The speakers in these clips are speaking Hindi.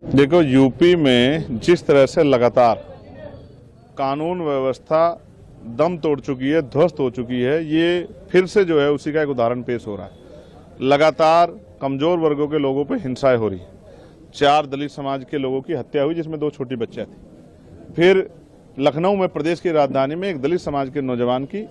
देखो, यूपी में जिस तरह से लगातार कानून व्यवस्था दम तोड़ चुकी है, ध्वस्त हो चुकी है, ये फिर से जो है उसी का एक उदाहरण पेश हो रहा है। लगातार कमजोर वर्गों के लोगों पर हिंसाएं हो रही। 4 दलित समाज के लोगों की हत्या हुई, जिसमें 2 छोटी बच्चियां थी। फिर लखनऊ में, प्रदेश की राजधानी में, एक दलित समाज के नौजवान की,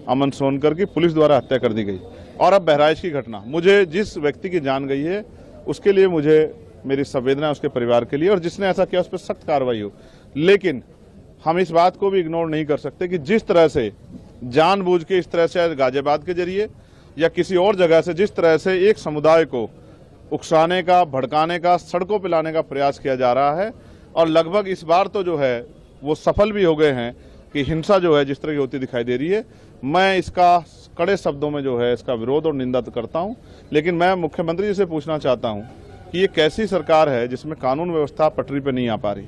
अमन सोनकर की, पुलिस द्वारा हत्या कर दी गई। और अब बहराइच की घटना, मुझे जिस व्यक्ति की जान गई है उसके लिए मुझे मेरी संवेदना उसके परिवार के लिए, और जिसने ऐसा किया उस पर सख्त कार्रवाई हो। लेकिन हम इस बात को भी इग्नोर नहीं कर सकते कि जिस तरह से जानबूझ के, इस तरह से गाजियाबाद के जरिए या किसी और जगह से, जिस तरह से एक समुदाय को उकसाने का, भड़काने का, सड़कों पर लाने का प्रयास किया जा रहा है, और लगभग इस बार तो जो है वो सफल भी हो गए हैं कि हिंसा जो है जिस तरह की होती दिखाई दे रही है। मैं इसका कड़े शब्दों में जो है इसका विरोध और निंदा तो करता हूं, लेकिन मैं मुख्यमंत्री जी से पूछना चाहता हूं कि ये कैसी सरकार है जिसमें कानून व्यवस्था पटरी पर नहीं आ पा रही।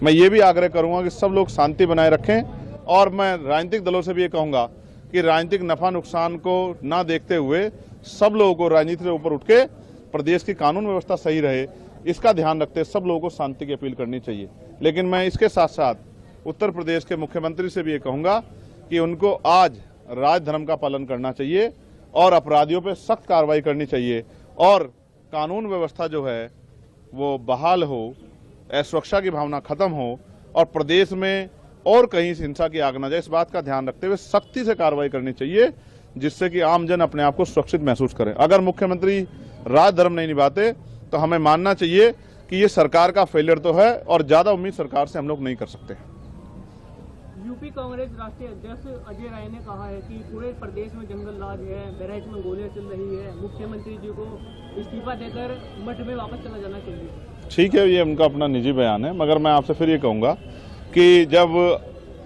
मैं ये भी आग्रह करूंगा कि सब लोग शांति बनाए रखें, और मैं राजनीतिक दलों से भी ये कहूंगा कि राजनीतिक नफा नुकसान को ना देखते हुए सब लोगों को राजनीति से ऊपर उठ के प्रदेश की कानून व्यवस्था सही रहे, इसका ध्यान रखते सब लोगों को शांति की अपील करनी चाहिए। लेकिन मैं इसके साथ साथ उत्तर प्रदेश के मुख्यमंत्री से भी ये कहूंगा कि उनको आज राजधर्म का पालन करना चाहिए और अपराधियों पर सख्त कार्रवाई करनी चाहिए, और कानून व्यवस्था जो है वो बहाल हो, असुरक्षा की भावना खत्म हो, और प्रदेश में और कहीं हिंसा की आग न जाए, इस बात का ध्यान रखते हुए सख्ती से कार्रवाई करनी चाहिए, जिससे कि आमजन अपने आप को सुरक्षित महसूस करें। अगर मुख्यमंत्री राजधर्म नहीं निभाते तो हमें मानना चाहिए कि ये सरकार का फेलियर तो है, और ज्यादा उम्मीद सरकार से हम लोग नहीं कर सकते। यूपी कांग्रेस राष्ट्रीय अध्यक्ष अजय राय ने कहा है कि पूरे प्रदेश में जंगल राज है, बहराइच में गोलियां चल रही है, मुख्यमंत्री जी को इस्तीफा देकर मठ में वापस चला जाना चाहिए। ठीक है, ये उनका अपना निजी बयान है, मगर मैं आपसे फिर ये कहूंगा कि जब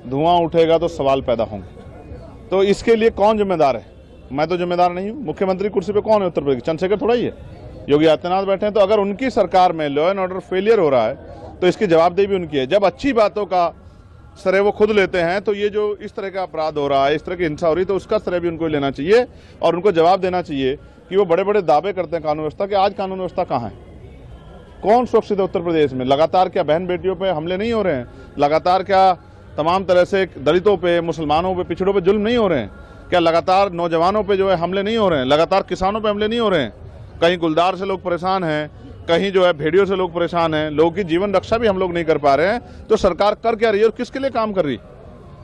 धुआं उठेगा तो सवाल पैदा होंगे। तो इसके लिए कौन जिम्मेदार है? मैं तो जिम्मेदार नहीं हूँ। मुख्यमंत्री कुर्सी पे कौन है उत्तर प्रदेश? चंद्रशेखर थोड़ा ही है, योगी आदित्यनाथ बैठे हैं। तो अगर उनकी सरकार में लॉ एंड ऑर्डर फेलियर हो रहा है तो इसकी जवाबदेही भी उनकी है। जब अच्छी बातों का श्रेय वो खुद लेते हैं, तो ये जो इस तरह का अपराध हो रहा है, इस तरह की हिंसा हो रही है, तो उसका श्रेय भी उनको लेना चाहिए, और उनको जवाब देना चाहिए कि वो बड़े बड़े दावे करते हैं कानून व्यवस्था के। आज कानून व्यवस्था कहाँ है? कौन सुरक्षित है उत्तर प्रदेश में? लगातार क्या बहन बेटियों पे हमले नहीं हो रहे हैं? लगातार क्या तमाम तरह से दलितों पे, मुसलमानों पे, पिछड़ों पे जुल्म नहीं हो रहे हैं? क्या लगातार नौजवानों पे जो है हमले नहीं हो रहे हैं? लगातार किसानों पे हमले नहीं हो रहे हैं? कहीं गुलदार से लोग परेशान हैं, कहीं जो है भेड़ियों से लोग परेशान हैं, लोगों की जीवन रक्षा भी हम लोग नहीं कर पा रहे हैं। तो सरकार कर क्या रही है और किसके लिए काम कर रही?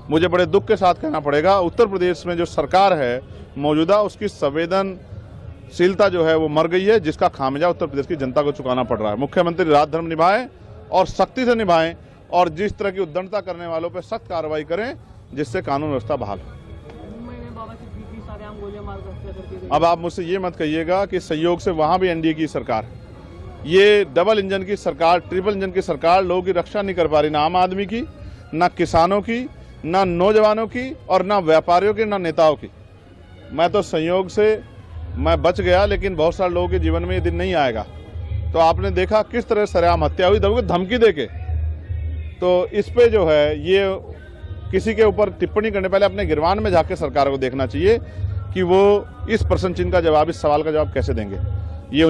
मुझे बड़े दुख के साथ कहना पड़ेगा, उत्तर प्रदेश में जो सरकार है मौजूदा, उसकी संवेदनशीलता जो है वो मर गई है, जिसका खामियाजा उत्तर प्रदेश की जनता को चुकाना पड़ रहा है। मुख्यमंत्री राजधर्म निभाएं और सख्ती से निभाएं, और जिस तरह की उद्दंडता करने वालों पर सख्त कार्रवाई करें, जिससे कानून व्यवस्था बहाल हो। अब आप मुझसे ये मत कहिएगा कि सहयोग से वहां भी एनडीए की सरकार, ये डबल इंजन की सरकार, ट्रिपल इंजन की सरकार लोगों की रक्षा नहीं कर पा रही, ना आम आदमी की, ना किसानों की, ना नौजवानों की, और ना व्यापारियों की, ना नेताओं की। मैं तो संयोग से मैं बच गया, लेकिन बहुत सारे लोगों के जीवन में ये दिन नहीं आएगा। तो आपने देखा किस तरह सरेआम हत्या हुई, धमकी देके। तो इस पे जो है ये किसी के ऊपर टिप्पणी करने पहले अपने गिरवान में जाके सरकार को देखना चाहिए कि वो इस प्रश्न चिन्ह का जवाब, इस सवाल का जवाब कैसे देंगे। ये